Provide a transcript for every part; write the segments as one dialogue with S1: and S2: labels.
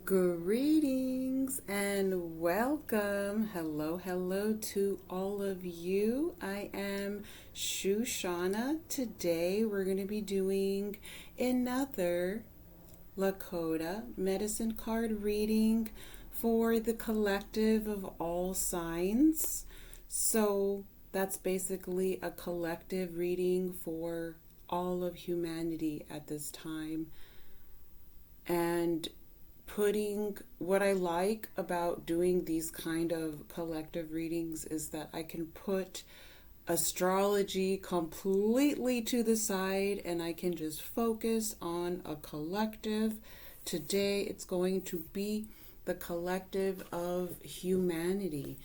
S1: Greetings and welcome. Hello to all of you. I am Shoshana. Today we're going to be doing another Lakota medicine card reading for the collective of all signs. So that's basically a collective reading for all of humanity at this time. And putting what I like about doing these kind of collective readings is that I can put astrology completely to the side and I can just focus on a collective. Today it's going to be the collective of humanity.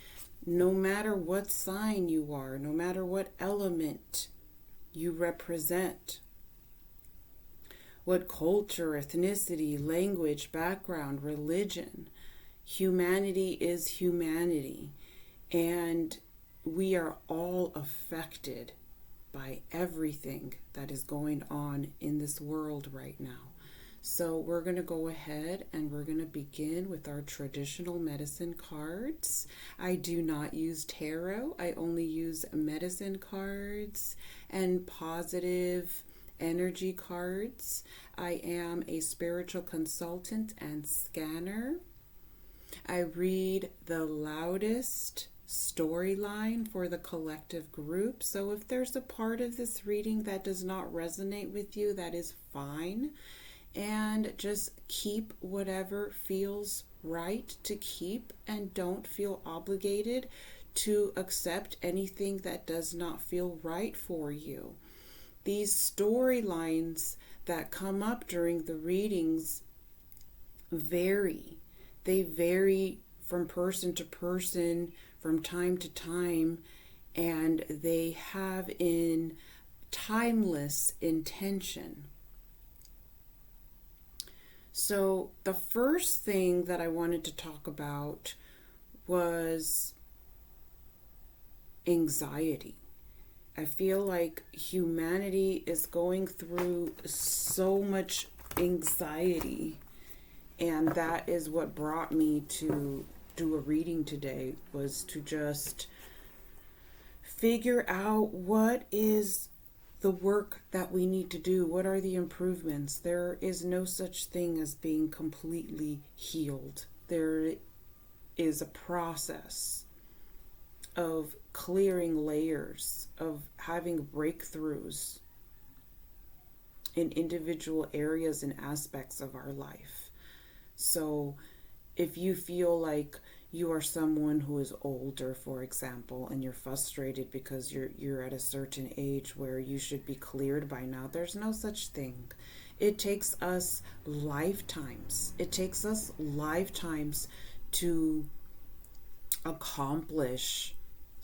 S1: No matter what sign you are, no matter what element you represent, what culture, ethnicity, language, background, religion. Humanity is humanity. And we are all affected by everything that is going on in this world right now. So we're going to go ahead and we're going to begin with our traditional medicine cards. I do not use tarot. I only use medicine cards and positive energy cards. I am a spiritual consultant and scanner. I read the loudest storyline for the collective group. So if there's a part of this reading that does not resonate with you, that is fine. And just keep whatever feels right to keep and don't feel obligated to accept anything that does not feel right for you. These storylines that come up during the readings vary. They vary from person to person, from time to time, and they have in timeless intention. So the first thing that I wanted to talk about was anxiety. I feel like humanity is going through so much anxiety, and that is what brought me to do a reading today, was to just figure out what is the work that we need to do. What are the improvements? There is no such thing as being completely healed. There is a process of clearing layers, of having breakthroughs in individual areas and aspects of our life. So if you feel like you are someone who is older, for example, and you're frustrated because you're at a certain age where you should be cleared by now, there's no such thing. It takes us lifetimes. It takes us lifetimes to accomplish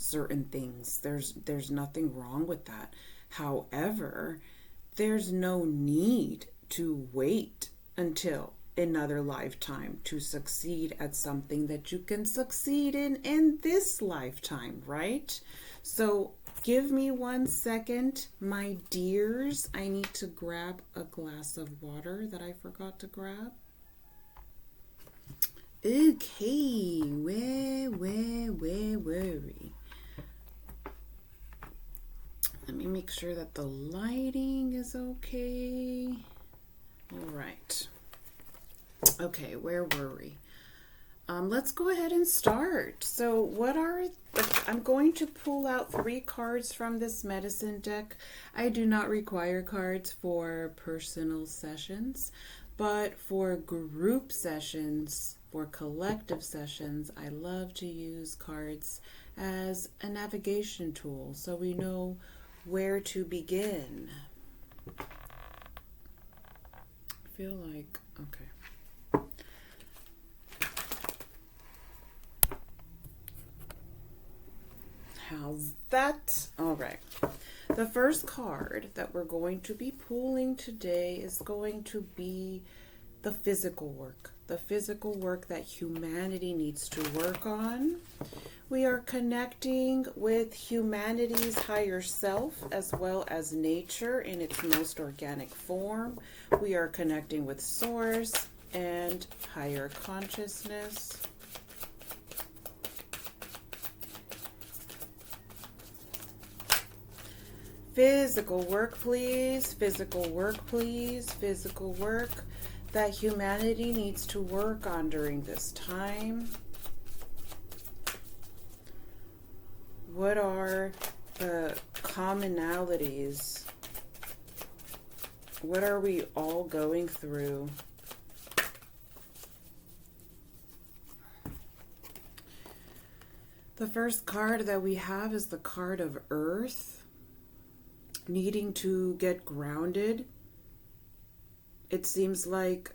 S1: certain things. There's nothing wrong with that. However, there's no need to wait until another lifetime to succeed at something that you can succeed in this lifetime, right? So give me 1 second, my dears. I need to grab a glass of water that I forgot to grab. Okay, where were we? Let me make sure that the lighting is okay. All right. Okay, where were we? Let's go ahead and start. So I'm going to pull out 3 cards from this medicine deck. I do not require cards for personal sessions, but for group sessions, for collective sessions, I love to use cards as a navigation tool so we know where to begin. I feel like, okay. How's that? All right. The first card that we're going to be pulling today is going to be the physical work that humanity needs to work on. We are connecting with humanity's higher self as well as nature in its most organic form. We are connecting with source, and higher consciousness. Physical work, please. Physical work, please. Physical work that humanity needs to work on during this time. What are the commonalities? What are we all going through? The first card that we have is the card of Earth, needing to get grounded. It seems like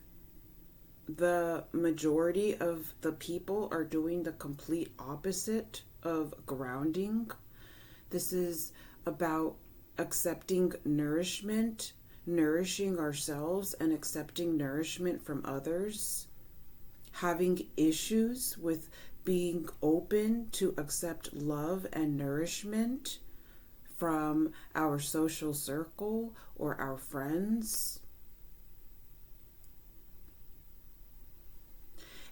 S1: the majority of the people are doing the complete opposite of grounding. This is about accepting nourishment, nourishing ourselves and accepting nourishment from others, having issues with being open to accept love and nourishment from our social circle or our friends.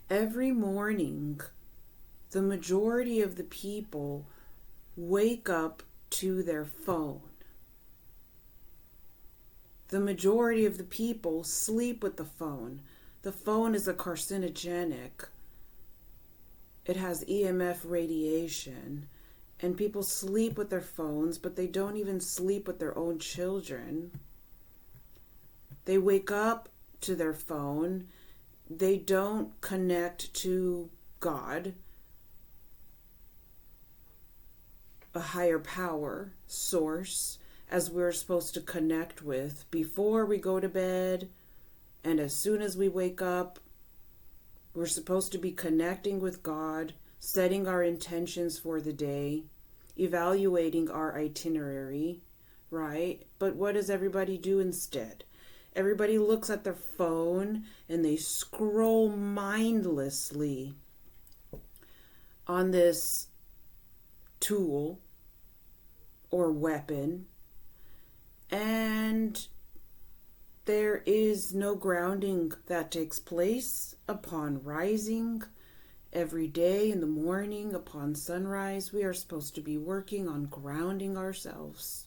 S1: Every morning, the majority of the people wake up to their phone. The majority of the people sleep with the phone. The phone is a carcinogenic. It has EMF radiation. And people sleep with their phones, but they don't even sleep with their own children. They wake up to their phone. They don't connect to God, a higher power source, as we're supposed to connect with before we go to bed. And as soon as we wake up, we're supposed to be connecting with God, setting our intentions for the day, evaluating our itinerary, right? But what does everybody do instead? Everybody looks at their phone and they scroll mindlessly on this tool or weapon, and there is no grounding that takes place upon rising. Every day in the morning upon sunrise, we are supposed to be working on grounding ourselves.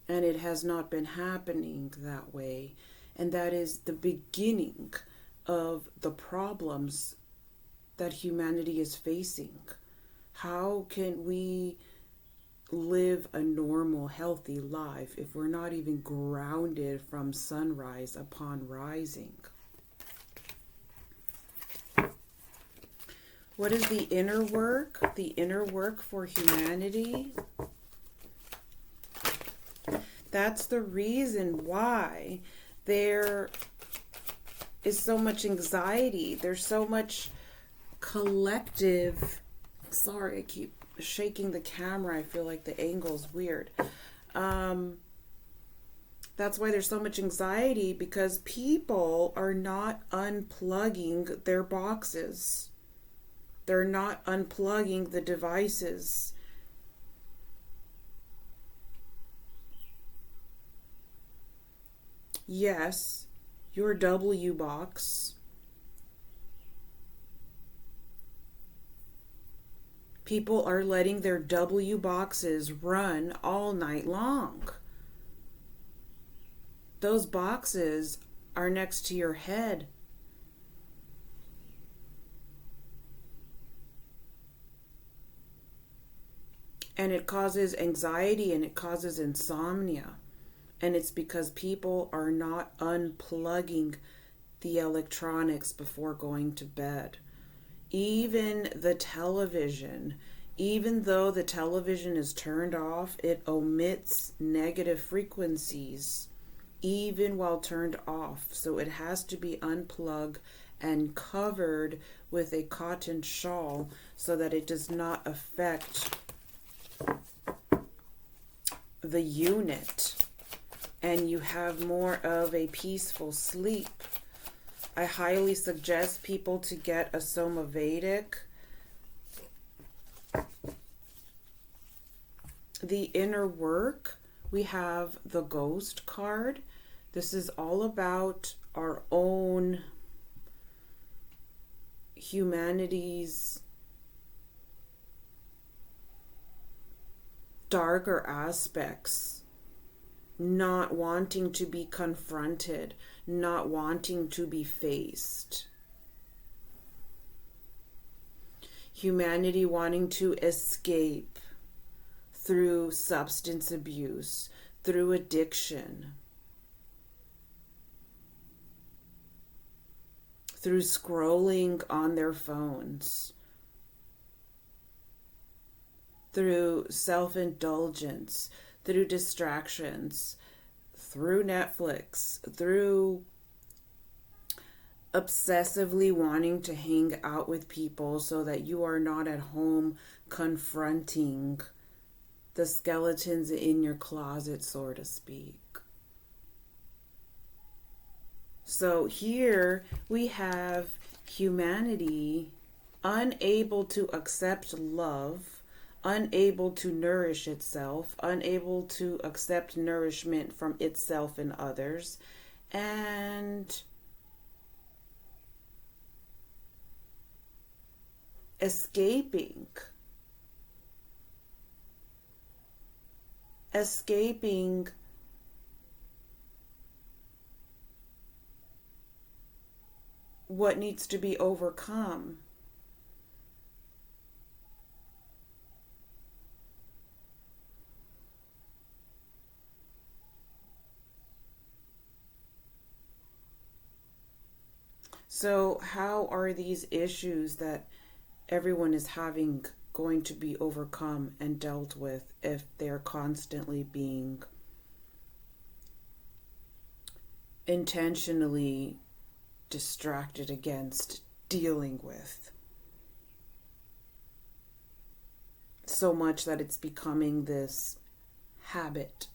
S1: And it has not been happening that way. And that is the beginning of the problems that humanity is facing. How can we live a normal, healthy life if we're not even grounded from sunrise upon rising? What is the inner work? The inner work for humanity? That's the reason why there is so much anxiety. There's so much collective... Sorry, I keep shaking the camera. I feel like the angle's weird. That's why there's so much anxiety, because people are not unplugging their boxes. They're not unplugging the devices. Yes, your W box. People are letting their W boxes run all night long. Those boxes are next to your head. And it causes anxiety and it causes insomnia. And it's because people are not unplugging the electronics before going to bed. Even the television, even though the television is turned off, it emits negative frequencies, even while turned off. So it has to be unplugged and covered with a cotton shawl so that it does not affect the unit. And you have more of a peaceful sleep. I highly suggest people to get a Somavedic. The inner work, we have the Ghost card. This is all about our own humanity's darker aspects, not wanting to be confronted, not wanting to be faced. Humanity wanting to escape through substance abuse, through addiction, through scrolling on their phones, through self-indulgence, through distractions, through Netflix, through obsessively wanting to hang out with people so that you are not at home confronting the skeletons in your closet, so to speak. So here we have humanity unable to accept love, unable to nourish itself, unable to accept nourishment from itself and others, and escaping what needs to be overcome. So how are these issues that everyone is having going to be overcome and dealt with if they're constantly being intentionally distracted against dealing with? So much that it's becoming this habit.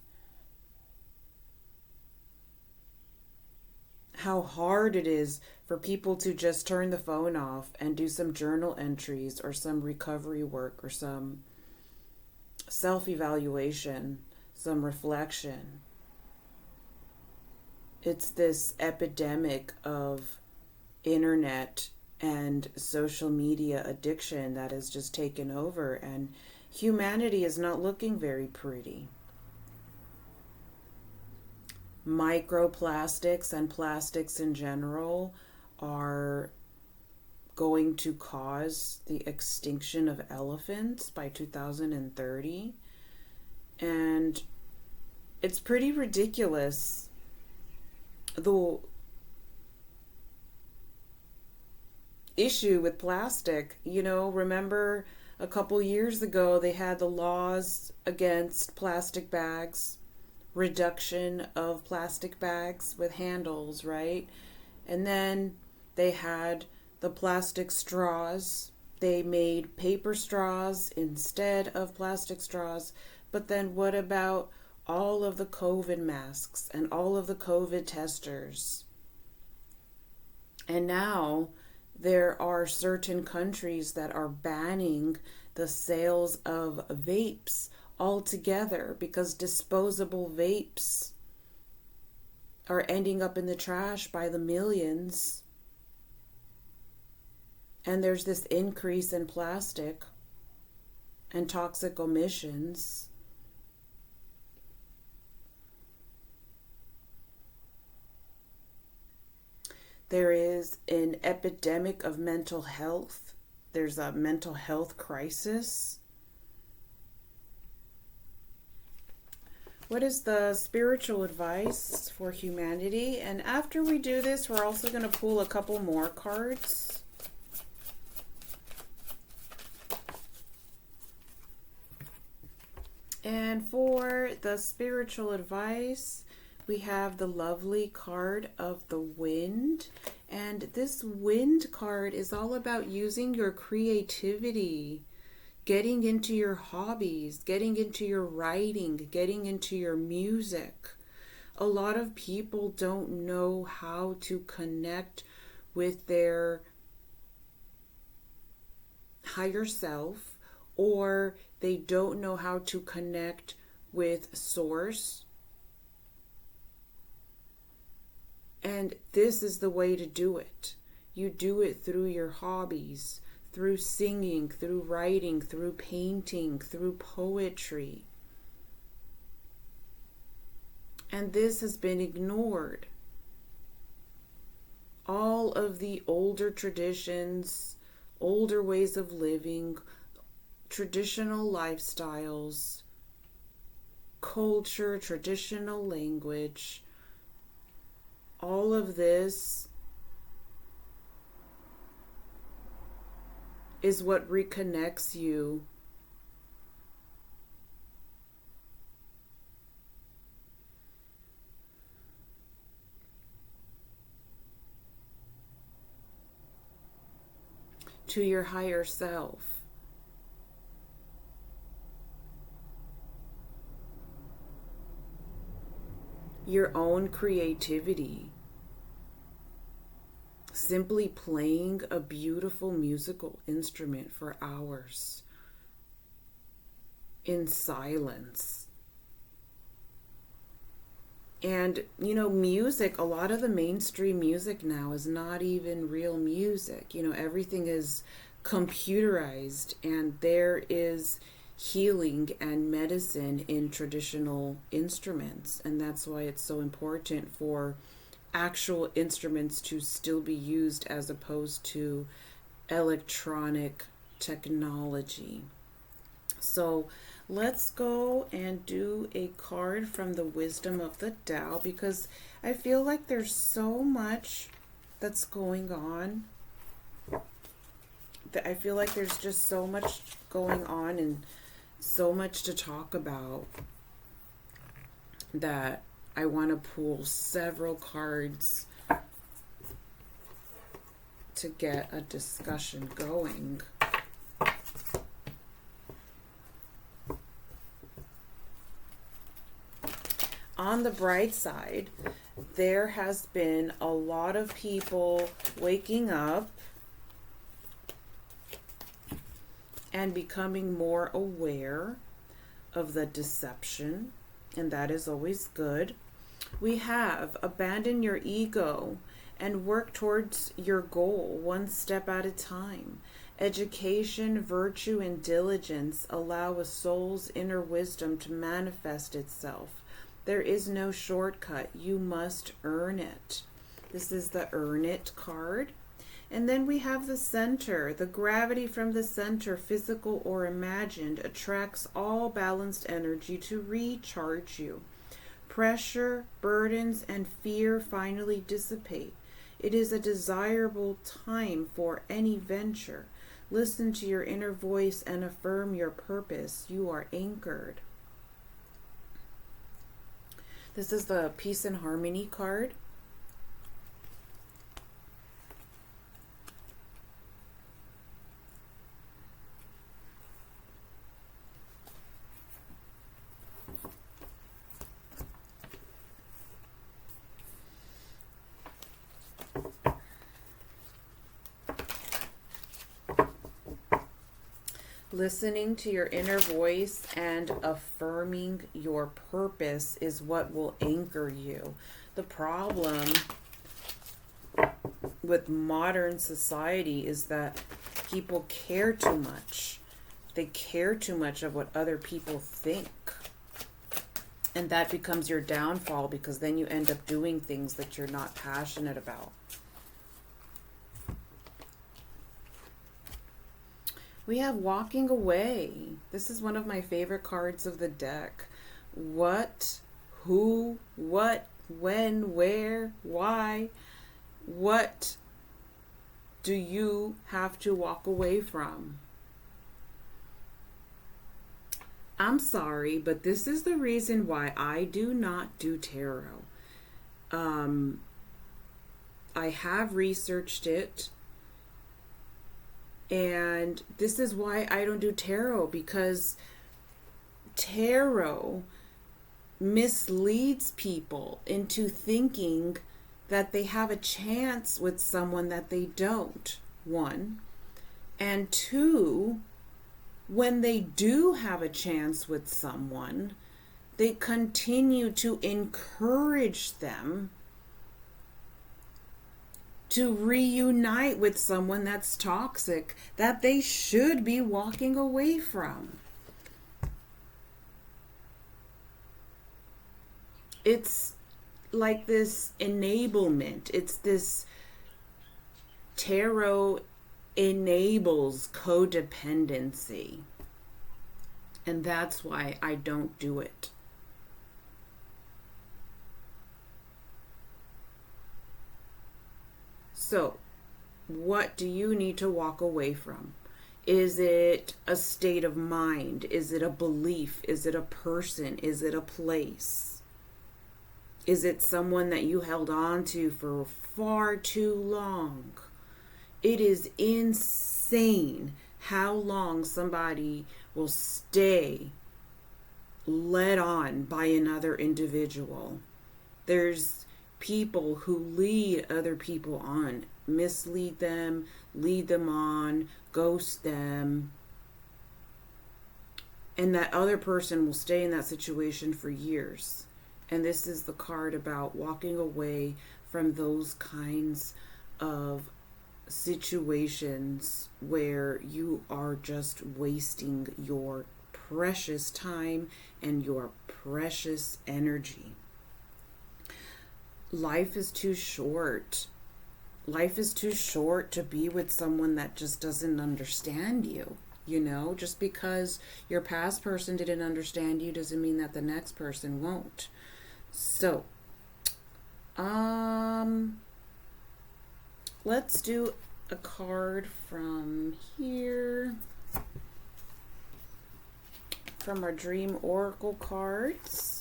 S1: How hard it is for people to just turn the phone off and do some journal entries or some recovery work or some self-evaluation, some reflection. It's this epidemic of internet and social media addiction that has just taken over, and humanity is not looking very pretty. Microplastics and plastics in general are going to cause the extinction of elephants by 2030. And it's pretty ridiculous. The issue with plastic, remember a couple years ago they had the laws against plastic bags, reduction of plastic bags with handles, right? And then they had the plastic straws. They made paper straws instead of plastic straws. But then what about all of the COVID masks and all of the COVID testers? And now there are certain countries that are banning the sales of vapes altogether because disposable vapes are ending up in the trash by the millions. And there's this increase in plastic and toxic emissions. There is an epidemic of mental health. There's a mental health crisis. What is the spiritual advice for humanity? And after we do this, we're also going to pull a couple more cards. And for the spiritual advice, we have the lovely card of the Wind. And this Wind card is all about using your creativity, getting into your hobbies, getting into your writing, getting into your music. A lot of people don't know how to connect with their higher self, or they don't know how to connect with source. And this is the way to do it. You do it through your hobbies, through singing, through writing, through painting, through poetry. And this has been ignored. All of the older traditions, older ways of living, traditional lifestyles, culture, traditional language, all of this is what reconnects you to your higher self. Your own creativity. Simply playing a beautiful musical instrument for hours in silence. And, music, a lot of the mainstream music now is not even real music. Everything is computerized, and there is healing and medicine in traditional instruments. And that's why it's so important for actual instruments to still be used as opposed to electronic technology. So let's go and do a card from the Wisdom of the Tao, because I feel like there's so much that's going on. I feel like there's just so much going on and so much to talk about that I want to pull several cards to get a discussion going. On the bright side, there has been a lot of people waking up and becoming more aware of the deception, and that is always good. We have abandon your ego and work towards your goal one step at a time. Education, virtue, and diligence allow a soul's inner wisdom to manifest itself. There is no shortcut. You must earn it. This is the Earn It card. And then we have the center. The gravity from the center, physical or imagined, attracts all balanced energy to recharge you. Pressure, burdens, and fear finally dissipate. It is a desirable time for any venture. Listen to your inner voice and affirm your purpose. You are anchored. This is the Peace and Harmony card. Listening to your inner voice and affirming your purpose is what will anchor you. The problem with modern society is that people care too much. They care too much of what other people think. And that becomes your downfall, because then you end up doing things that you're not passionate about. We have walking away. This is one of my favorite cards of the deck. What, who, what, when, where, why, what do you have to walk away from? I'm sorry, but this is the reason why I do not do tarot. I have researched it. And this is why I don't do tarot, because tarot misleads people into thinking that they have a chance with someone that they don't, one. And two, when they do have a chance with someone, they continue to encourage them to reunite with someone that's toxic, that they should be walking away from. It's like this enablement. It's this tarot enables codependency. And that's why I don't do it. So, what do you need to walk away from? Is it a state of mind? Is it a belief? Is it a person? Is it a place? Is it someone that you held on to for far too long? It is insane how long somebody will stay led on by another individual. There's people who lead other people on, mislead them, lead them on, ghost them. And that other person will stay in that situation for years. And this is the card about walking away from those kinds of situations where you are just wasting your precious time and your precious energy. Life is too short. Life is too short to be with someone that just doesn't understand you. You know, just because your past person didn't understand you doesn't mean that the next person won't. So, let's do a card from here, from our Dream Oracle cards.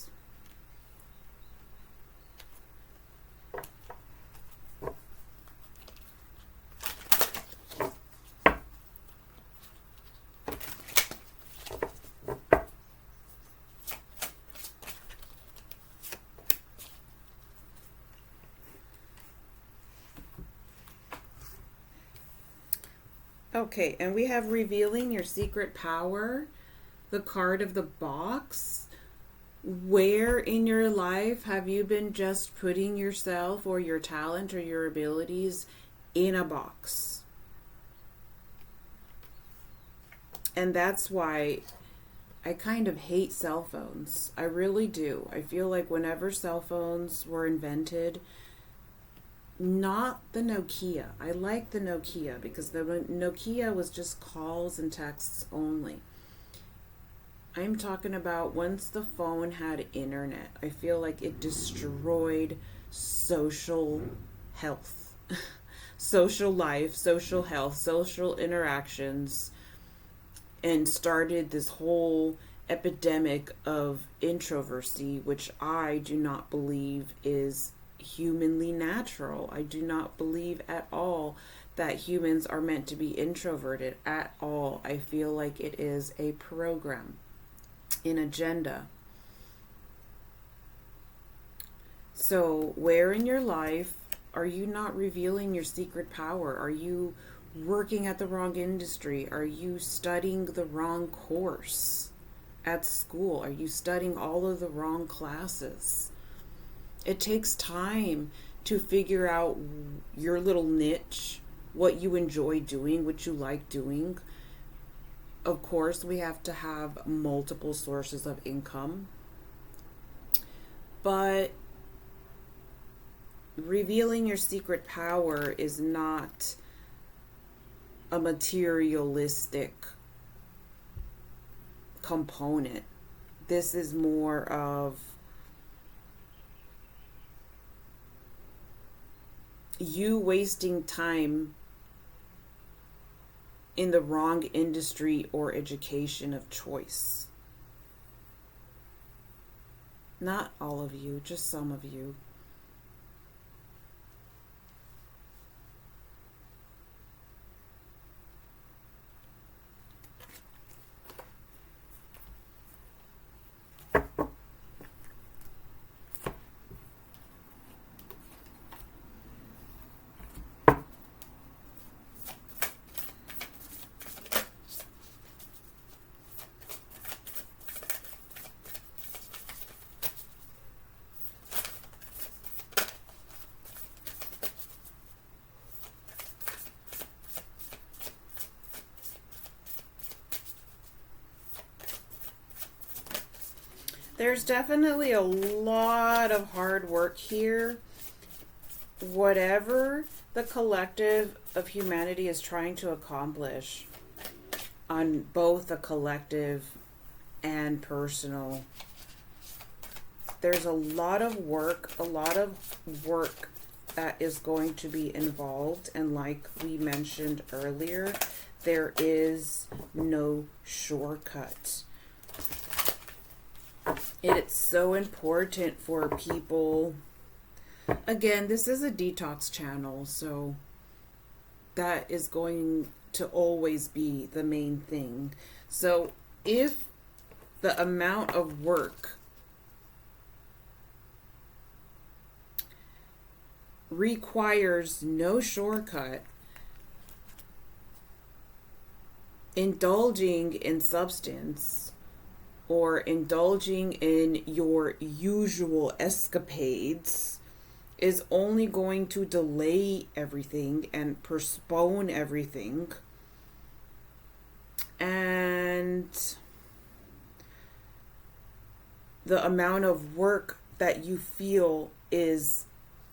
S1: Okay, and we have Revealing Your Secret Power, the card of the box. Where in your life have you been just putting yourself or your talent or your abilities in a box? And that's why I kind of hate cell phones. I really do. I feel like whenever cell phones were invented, not the Nokia. I like the Nokia because the Nokia was just calls and texts only. I'm talking about once the phone had internet, I feel like it destroyed social health, social life, social health, social interactions, and started this whole epidemic of introversy, which I do not believe is humanly natural. I do not believe at all that humans are meant to be introverted at all. I feel like it is a program, an agenda. So where in your life are you not revealing your secret power? Are you working at the wrong industry? Are you studying the wrong course at school? Are you studying all of the wrong classes? It takes time to figure out your little niche, what you enjoy doing, what you like doing. Of course, we have to have multiple sources of income. But revealing your secret power is not a materialistic component. This is more of you wasting time in the wrong industry or education of choice. Not all of you, just some of you. There's definitely a lot of hard work here. Whatever the collective of humanity is trying to accomplish on both the collective and personal, there's a lot of work that is going to be involved. And like we mentioned earlier, there is no shortcut. It's so important for people. Again, this is a detox channel, so that is going to always be the main thing. So if the amount of work requires no shortcut, indulging in substance or indulging in your usual escapades is only going to delay everything and postpone everything. And the amount of work that you feel is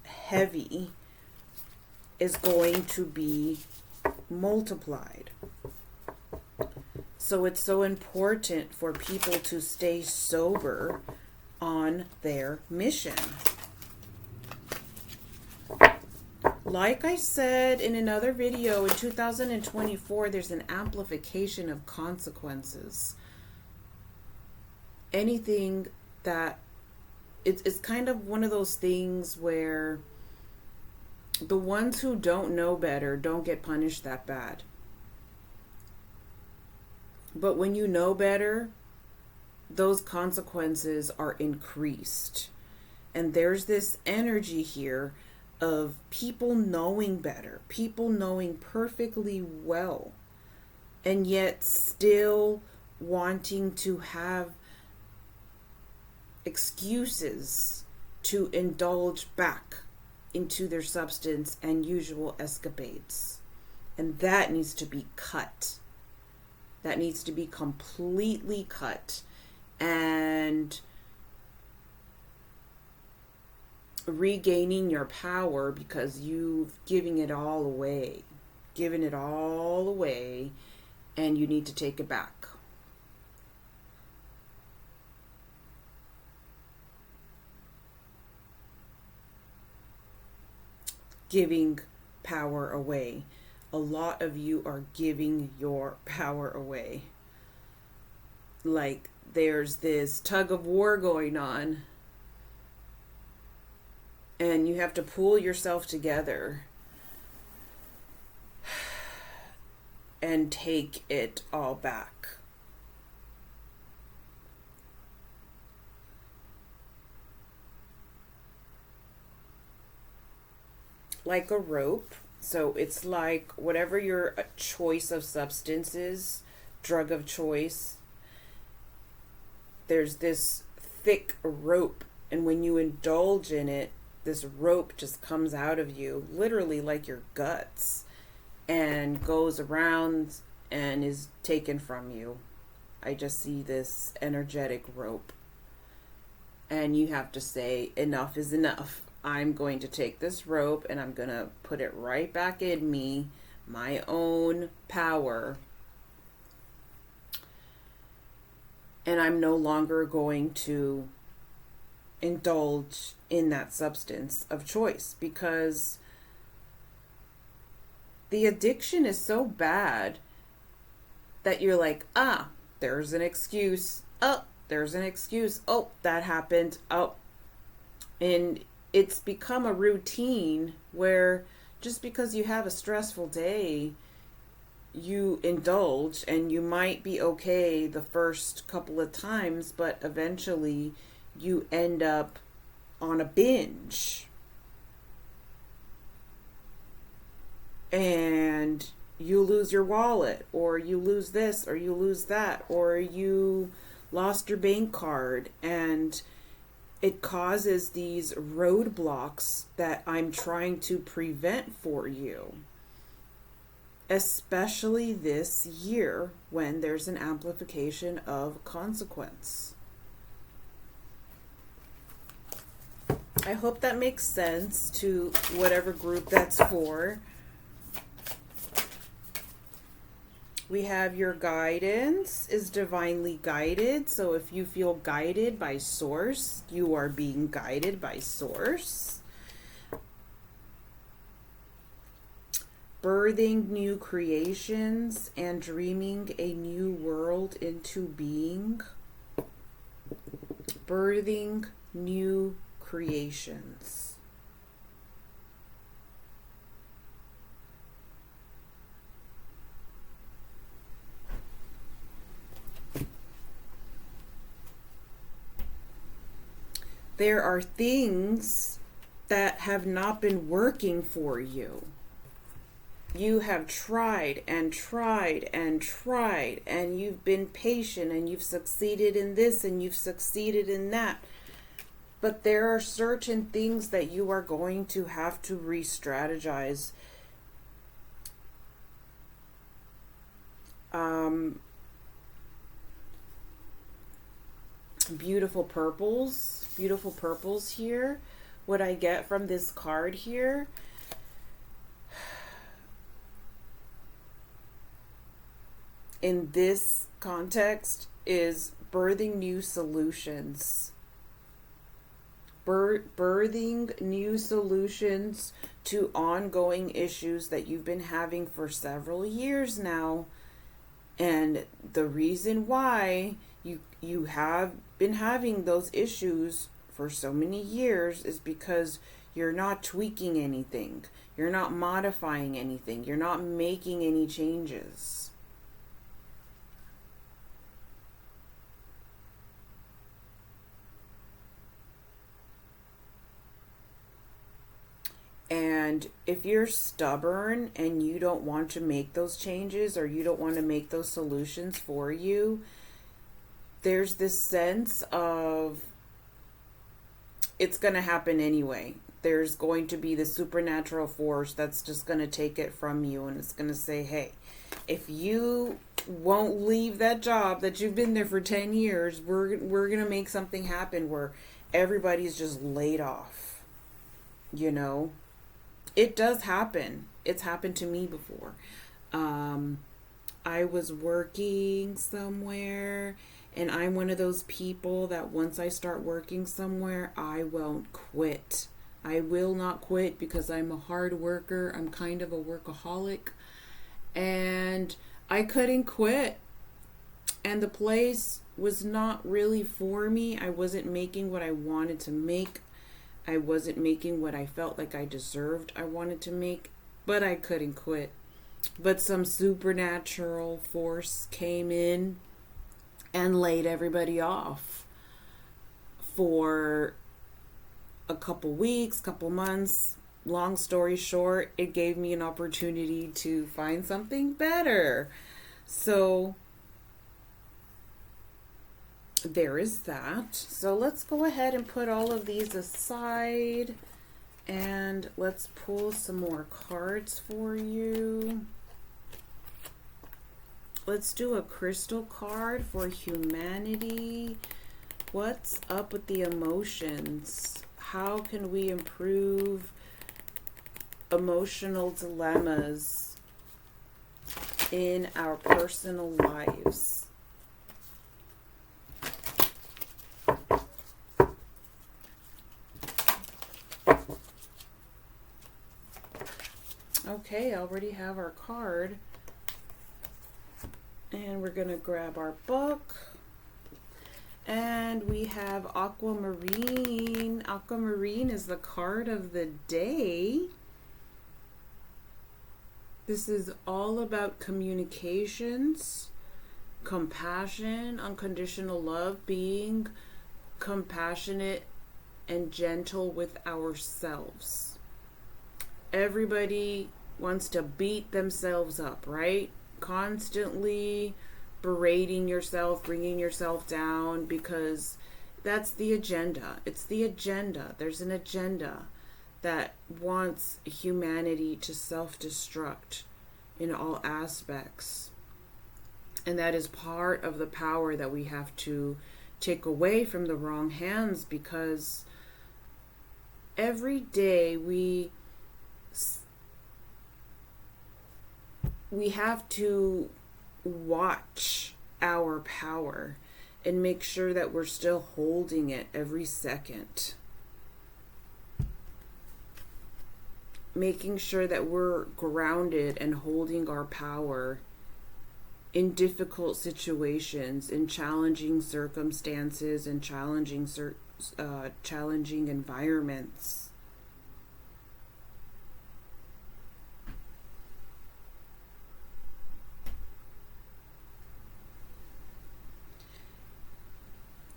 S1: heavy is going to be multiplied. So it's so important for people to stay sober on their mission. Like I said in another video, in 2024, there's an amplification of consequences. Anything that it's kind of one of those things where the ones who don't know better don't get punished that bad. But when you know better, those consequences are increased. And there's this energy here of people knowing better, people knowing perfectly well, and yet still wanting to have excuses to indulge back into their substance and usual escapades. And that needs to be cut. That needs to be completely cut. And regaining your power, because you've given it all away, and you need to take it back. Giving power away. A lot of you are giving your power away. Like there's this tug of war going on, and you have to pull yourself together and take it all back. Like a rope. So it's like whatever your choice of substance is, drug of choice, there's this thick rope, and when you indulge in it, this rope just comes out of you, literally like your guts, and goes around and is taken from you. I just see this energetic rope, and you have to say, enough is enough. I'm going to take this rope and I'm going to put it right back in me, my own power. And I'm no longer going to indulge in that substance of choice, because the addiction is so bad that you're like, there's an excuse. Oh, there's an excuse. Oh, that happened. Oh, and it's become a routine where just because you have a stressful day, you indulge, and you might be okay the first couple of times, but eventually you end up on a binge. And you lose your wallet, or you lose this, or you lose that, or you lost your bank card, and it causes these roadblocks that I'm trying to prevent for you. Especially this year when there's an amplification of consequence. I hope that makes sense to whatever group that's for. We have your guidance is divinely guided. So if you feel guided by source, you are being guided by source. Birthing new creations and dreaming a new world into being. Birthing new creations. There are things that have not been working for you. You have tried and tried and tried, and you've been patient, and you've succeeded in this and you've succeeded in that. But there are certain things that you are going to have to re-strategize. Beautiful purples here. What I get from this card here, in this context, is birthing new solutions. Birthing new solutions to ongoing issues that you've been having for several years now. And the reason why you have been having those issues for so many years is because you're not tweaking anything. You're not modifying anything. You're not making any changes. And if you're stubborn and you don't want to make those changes, or you don't want to make those solutions for you, there's this sense of it's going to happen anyway. There's going to be the supernatural force that's just going to take it from you, and it's going to say, hey, if you won't leave that job that you've been there for 10 years, we're going to make something happen where everybody's just laid off. You know? It does happen. It's happened to me before. I was working somewhere, and I'm one of those people that once I start working somewhere, I won't quit. I will not quit because I'm a hard worker. I'm kind of a workaholic. And I couldn't quit. And the place was not really for me. I wasn't making what I wanted to make. I wasn't making what I felt like I deserved I wanted to make, but I couldn't quit. But some supernatural force came in and laid everybody off for a couple weeks, couple months. Long story short, it gave me an opportunity to find something better. So there is that. So let's go ahead and put all of these aside, and let's pull some more cards for you. Let's do a crystal card for humanity. What's up with the emotions? How can we improve emotional dilemmas in our personal lives? Okay, I already have our card. And we're going to grab our book. And we have Aquamarine. Aquamarine is the card of the day. This is all about communications, compassion, unconditional love, being compassionate and gentle with ourselves. Everybody wants to beat themselves up, right? Constantly berating yourself, bringing yourself down, because that's the agenda. It's the agenda. There's an agenda that wants humanity to self-destruct in all aspects. And that is part of the power that we have to take away from the wrong hands, because every day we have to watch our power and make sure that we're still holding it every second. Making sure that we're grounded and holding our power in difficult situations, in challenging circumstances, and challenging environments.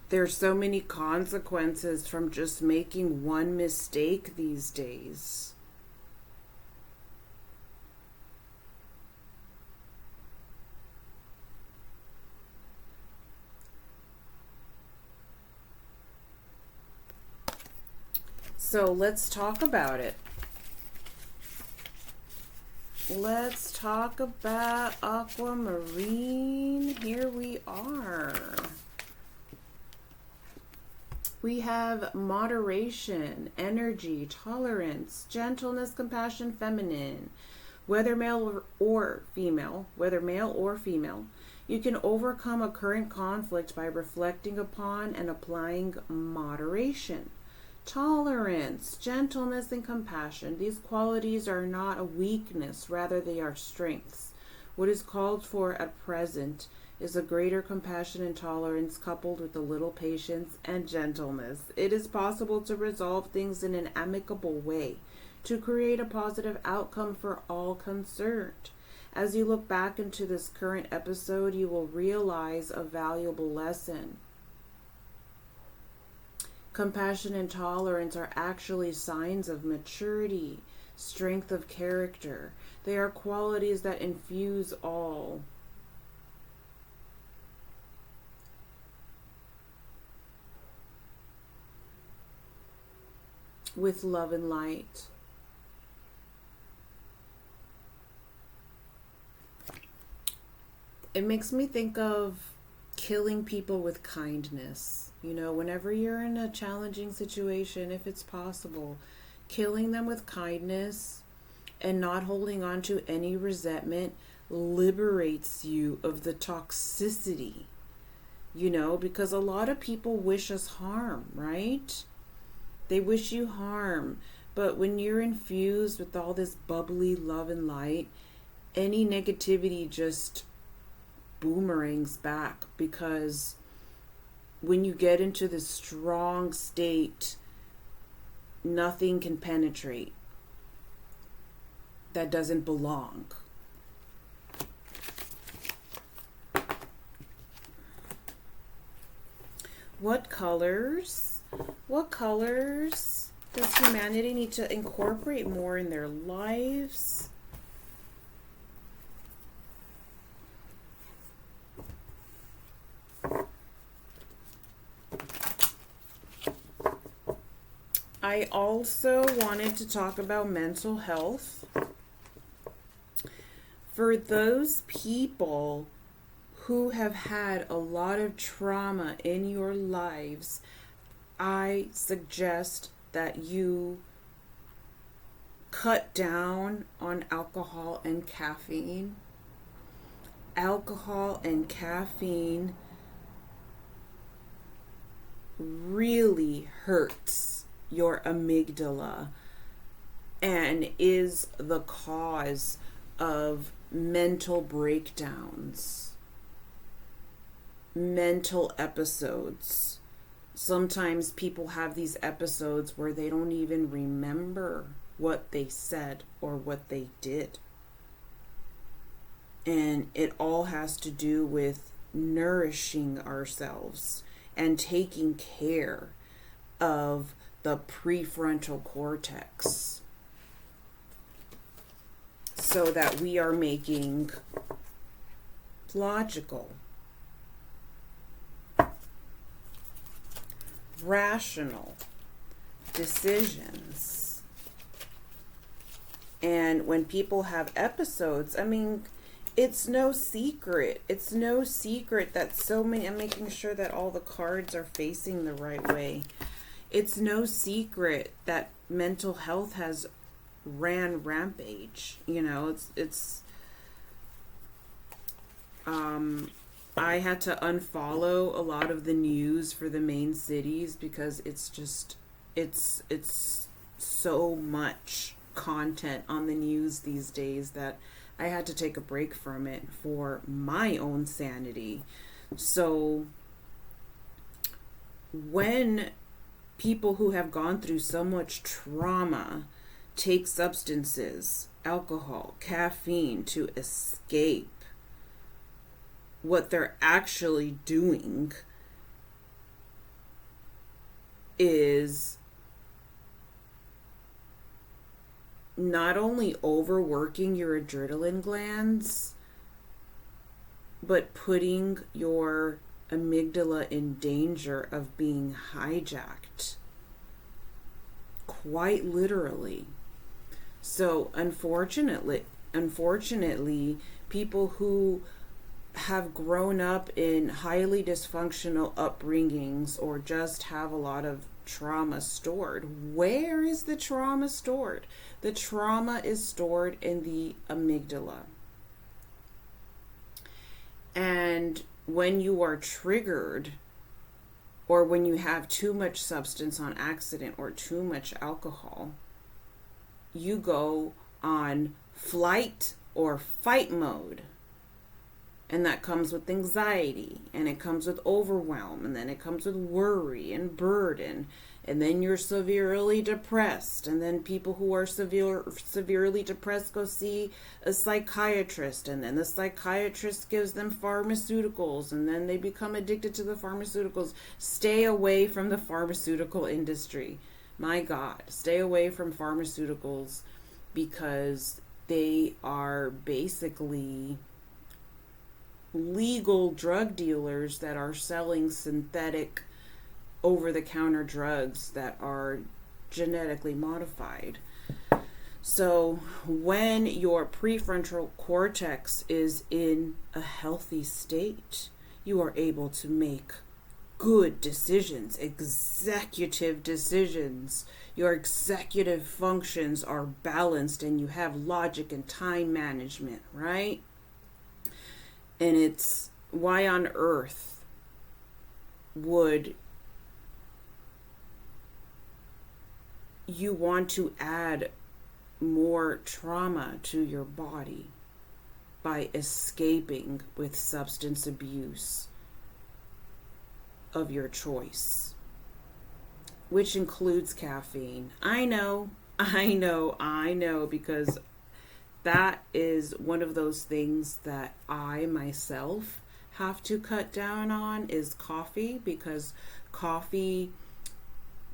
S1: There's so many consequences from just making one mistake these days. So let's talk about it. Let's talk about aquamarine. Here we are. We have moderation, energy, tolerance, gentleness, compassion, feminine. Whether male or female, you can overcome a current conflict by reflecting upon and applying moderation. Tolerance, gentleness, and compassion. These qualities are not a weakness, rather they are strengths. What is called for at present is a greater compassion and tolerance coupled with a little patience and gentleness. It is possible to resolve things in an amicable way, to create a positive outcome for all concerned. As you look back into this current episode, you will realize a valuable lesson. Compassion and tolerance are actually signs of maturity, strength of character. They are qualities that infuse all. With love and light. It makes me think of killing people with kindness. You know, whenever you're in a challenging situation, if it's possible, killing them with kindness and not holding on to any resentment liberates you of the toxicity. You know, because a lot of people wish us harm, right? They wish you harm. But when you're infused with all this bubbly love and light, any negativity just boomerangs back, because when you get into this strong state, nothing can penetrate that doesn't belong. What colors does humanity need to incorporate more in their lives? I also wanted to talk about mental health. For those people who have had a lot of trauma in your lives, I suggest that you cut down on alcohol and caffeine. Alcohol and caffeine really hurts your amygdala and is the cause of mental breakdowns, mental episodes. Sometimes people have these episodes where they don't even remember what they said or what they did. And it all has to do with nourishing ourselves and taking care of the prefrontal cortex so that we are making logical, rational decisions. And when people have episodes, I mean, it's no secret that so many, I'm making sure that all the cards are facing the right way. it's no secret that mental health has ran rampage. You know, it's I had to unfollow a lot of the news for the main cities because it's so much content on the news these days that I had to take a break from it for my own sanity. So when people who have gone through so much trauma take substances, alcohol, caffeine to escape, what they're actually doing is not only overworking your adrenaline glands, but putting your amygdala in danger of being hijacked. Quite literally. So unfortunately, people who have grown up in highly dysfunctional upbringings or just have a lot of trauma stored. Where is the trauma stored? The trauma is stored in the amygdala. And when you are triggered, or when you have too much substance on accident or too much alcohol, you go on flight or fight mode. And that comes with anxiety, and it comes with overwhelm, and then it comes with worry and burden, and then you're severely depressed, and then people who are severely depressed go see a psychiatrist, and then the psychiatrist gives them pharmaceuticals, and then they become addicted to the pharmaceuticals. Stay away from the pharmaceutical industry. My God, stay away from pharmaceuticals, because they are basically legal drug dealers that are selling synthetic over-the-counter drugs that are genetically modified. So when your prefrontal cortex is in a healthy state, you are able to make good decisions, executive decisions. Your executive functions are balanced and you have logic and time management, right? And it's why on earth would you want to add more trauma to your body by escaping with substance abuse of your choice, which includes caffeine. I know, because that is one of those things that I myself have to cut down on is coffee, because coffee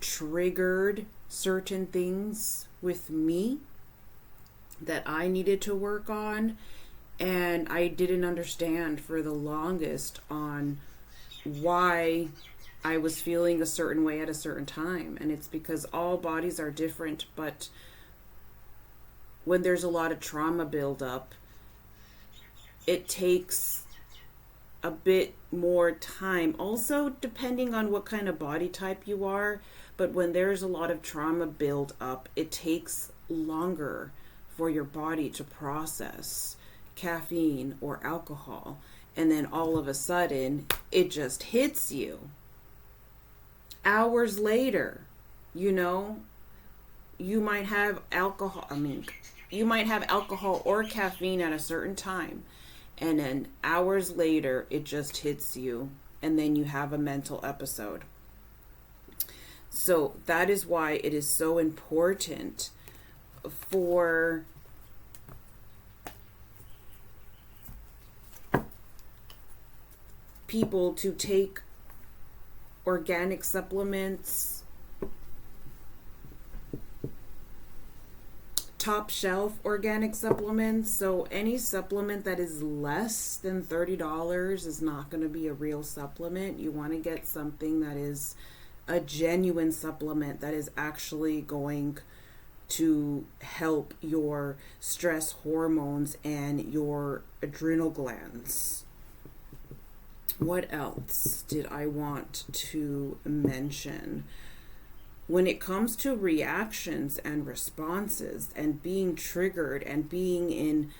S1: triggered certain things with me that I needed to work on, and I didn't understand for the longest on why I was feeling a certain way at a certain time. And it's because all bodies are different, but when there's a lot of trauma buildup, it takes a bit more time. Also, depending on what kind of body type you are, but when there's a lot of trauma build up, it takes longer for your body to process caffeine or alcohol. And then all of a sudden, it just hits you. Hours later, you might have alcohol or caffeine at a certain time, and then hours later it just hits you, and then you have a mental episode. So that is why it is so important for people to take organic supplements, top shelf organic supplements. So any supplement that is less than $30 is not going to be a real supplement. You want to get something that is a genuine supplement that is actually going to help your stress hormones and your adrenal glands. What else did I want to mention? when it comes to reactions and responses and being triggered and being in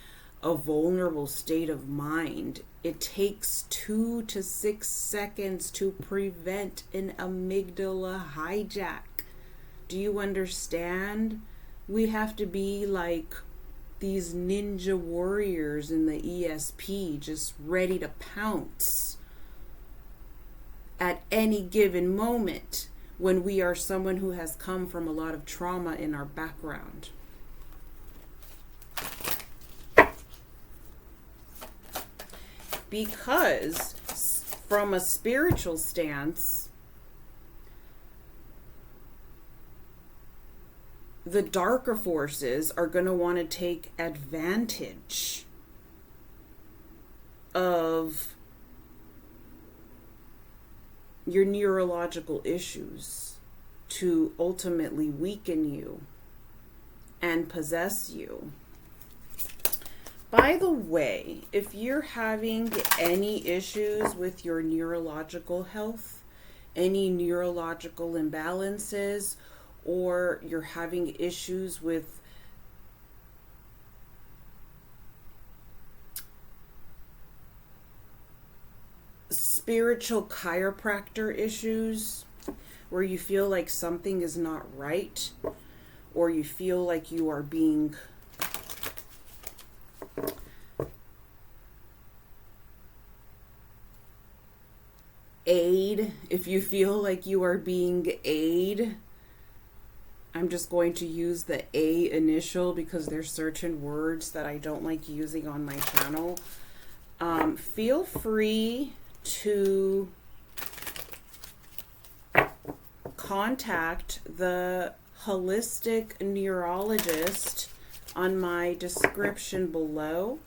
S1: a vulnerable state of mind, it takes 2 to 6 seconds to prevent an amygdala hijack. Do you understand? We have to be like these ninja warriors in the ESP, just ready to pounce at any given moment when we are someone who has come from a lot of trauma in our background. Because from a spiritual stance, the darker forces are going to want to take advantage of your neurological issues to ultimately weaken you and possess you. By the way, if you're having any issues with your neurological health, any neurological imbalances, or you're having issues with spiritual chiropractor issues, where you feel like something is not right, or you feel like you are being if you feel like you are being I'm just going to use the A initial because there's certain words that I don't like using on my channel. Feel free to contact the holistic neurologist on my description below.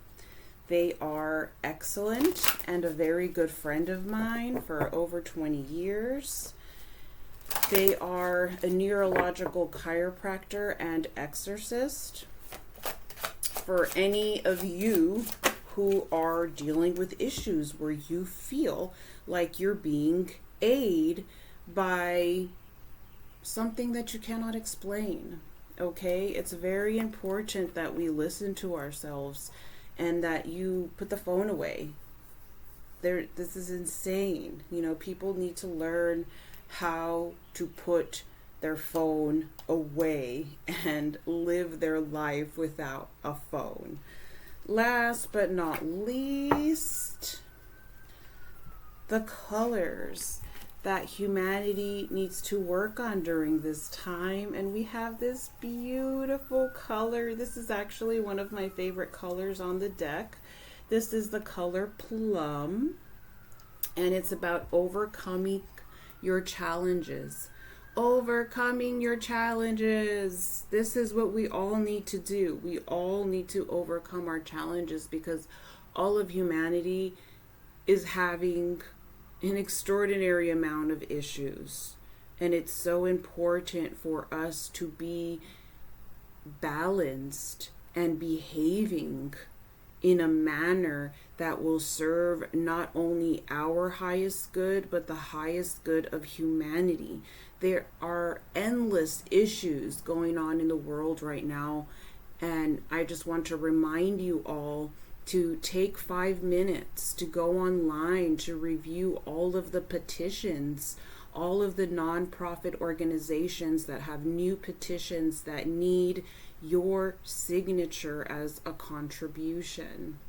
S1: They are excellent and a very good friend of mine for over 20 years. They are a neurological chiropractor and exorcist. For any of you who are dealing with issues where you feel like you're being aided by something that you cannot explain, okay? It's very important that we listen to ourselves and that you put the phone away. This is insane. You know, people need to learn how to put their phone away and live their life without a phone. Last but not least, the colors that humanity needs to work on during this time. And we have this beautiful color. This is actually one of my favorite colors on the deck. This is the color Plum, and it's about overcoming your challenges. Overcoming your challenges. This is what we all need to do. We all need to overcome our challenges because all of humanity is having an extraordinary amount of issues. And it's so important for us to be balanced and behaving in a manner that will serve not only our highest good, but the highest good of humanity. There are endless issues going on in the world right now, and I just want to remind you all to take 5 minutes to go online to review all of the petitions, all of the nonprofit organizations that have new petitions that need your signature as a contribution.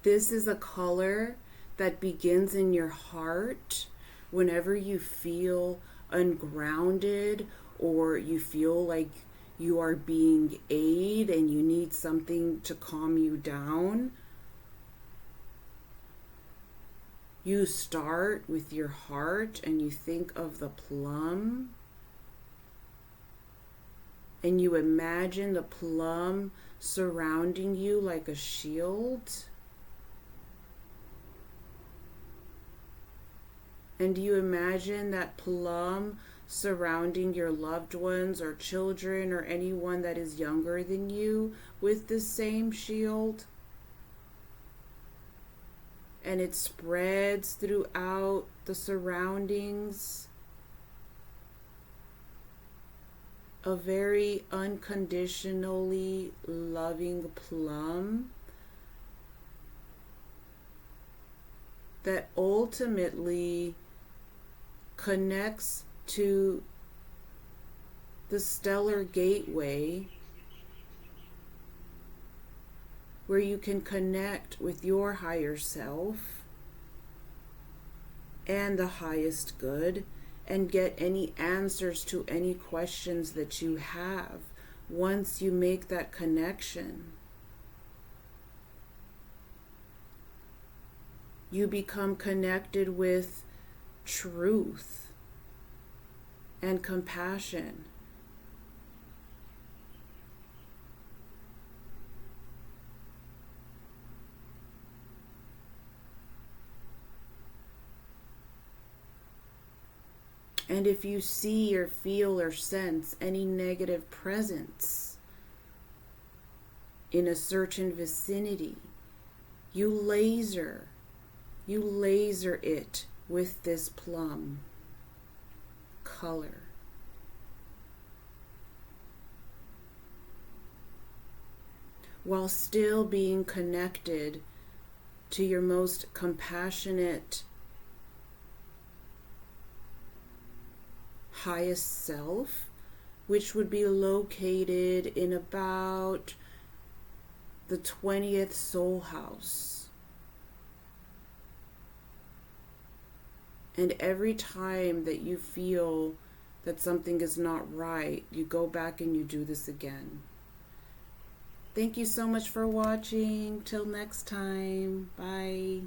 S1: This is a color that begins in your heart whenever you feel ungrounded or you feel like you are being aided and you need something to calm you down. You start with your heart and you think of the plum. And you imagine the plum surrounding you like a shield. And you imagine that plum surrounding your loved ones or children or anyone that is younger than you with the same shield. And it spreads throughout the surroundings, a very unconditionally loving plum that ultimately connects to the stellar gateway where you can connect with your higher self and the highest good and get any answers to any questions that you have once you make that connection. You become connected with truth and compassion. And if you see or feel or sense any negative presence in a certain vicinity, you laser it with this plum color. While still being connected to your most compassionate, highest self, which would be located in about the 20th soul house. And every time that you feel that something is not right, you go back and you do this again. Thank you so much for watching. Till next time. Bye.